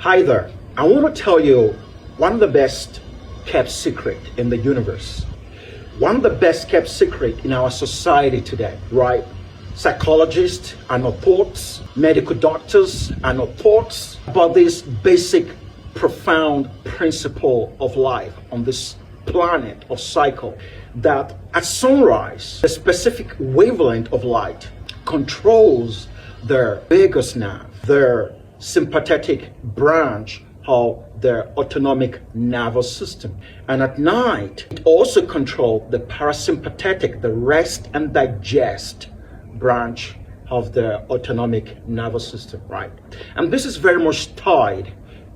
Hi there. I want to tell you one of the best kept secret in the universe. One of the best kept secret in our society today, right? Psychologists are not thoughts, medical doctors are not thoughts about this basic, profound principle of life on this planet or cycle, that at sunrise, a specific wavelength of light controls their vagus nerve, their sympathetic branch of their autonomic nervous system. And at night, it also controls the parasympathetic, the rest and digest branch of the autonomic nervous system, right? And this is very much tied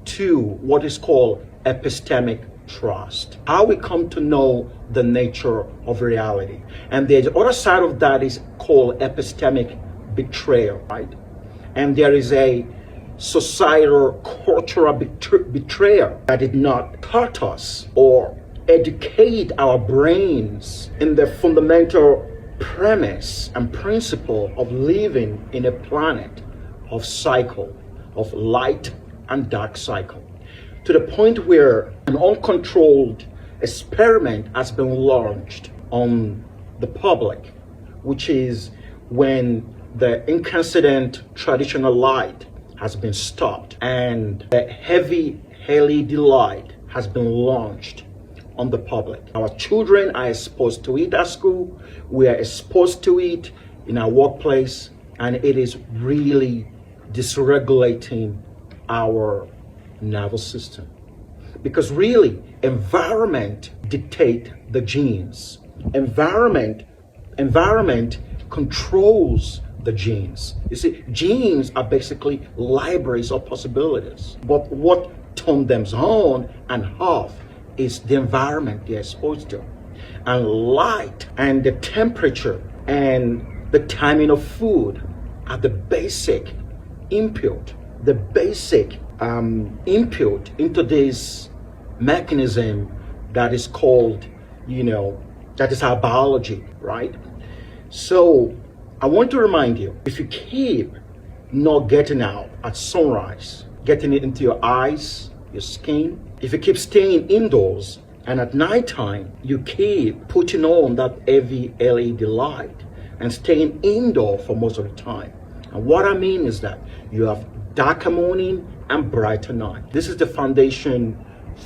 to what is called epistemic trust, how we come to know the nature of reality. And the other side of that is called epistemic betrayal, right? And there is a societal cultural betrayal that did not taught us or educate our brains in the fundamental premise and principle of living in a planet of cycle, of light and dark cycle, to the point where an uncontrolled experiment has been launched on the public, which is when the incandescent traditional light has been stopped and the heavy LED light has been launched on the public. Our children are exposed to it at school, we are exposed to it in our workplace, and it is really dysregulating our nervous system. Because really, environment dictates the genes. Environment controls the genes. You see, genes are basically libraries of possibilities. But what turns them on and off is the environment they're exposed to. And light and the temperature and the timing of food are the basic input, input into this mechanism that is called, that is our biology, right? So I want to remind you, if you keep not getting out at sunrise, getting it into your eyes, your skin, if you keep staying indoors, and at nighttime, you keep putting on that heavy LED light and staying indoor for most of the time. And what I mean is that you have darker morning and brighter night. This is the foundation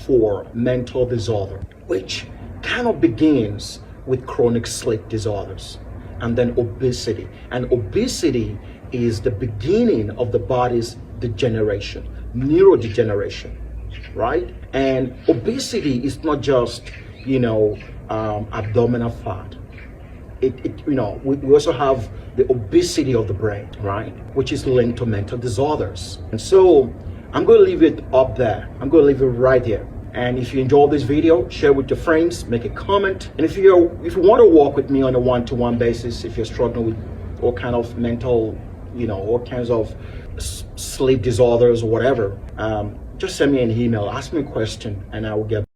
for mental disorder, which kind of begins with chronic sleep disorders, and then obesity. And obesity is the beginning of the body's degeneration, neurodegeneration, right? And obesity is not just, abdominal fat. We also have the obesity of the brain, right? Which is linked to mental disorders. And so I'm going to leave it up there. I'm going to leave it right here. And if you enjoyed this video, share with your friends, make a comment. And if you want to work with me on a one-to-one basis, if you're struggling with all kind of mental, all kinds of sleep disorders or whatever, just send me an email, ask me a question, and I will get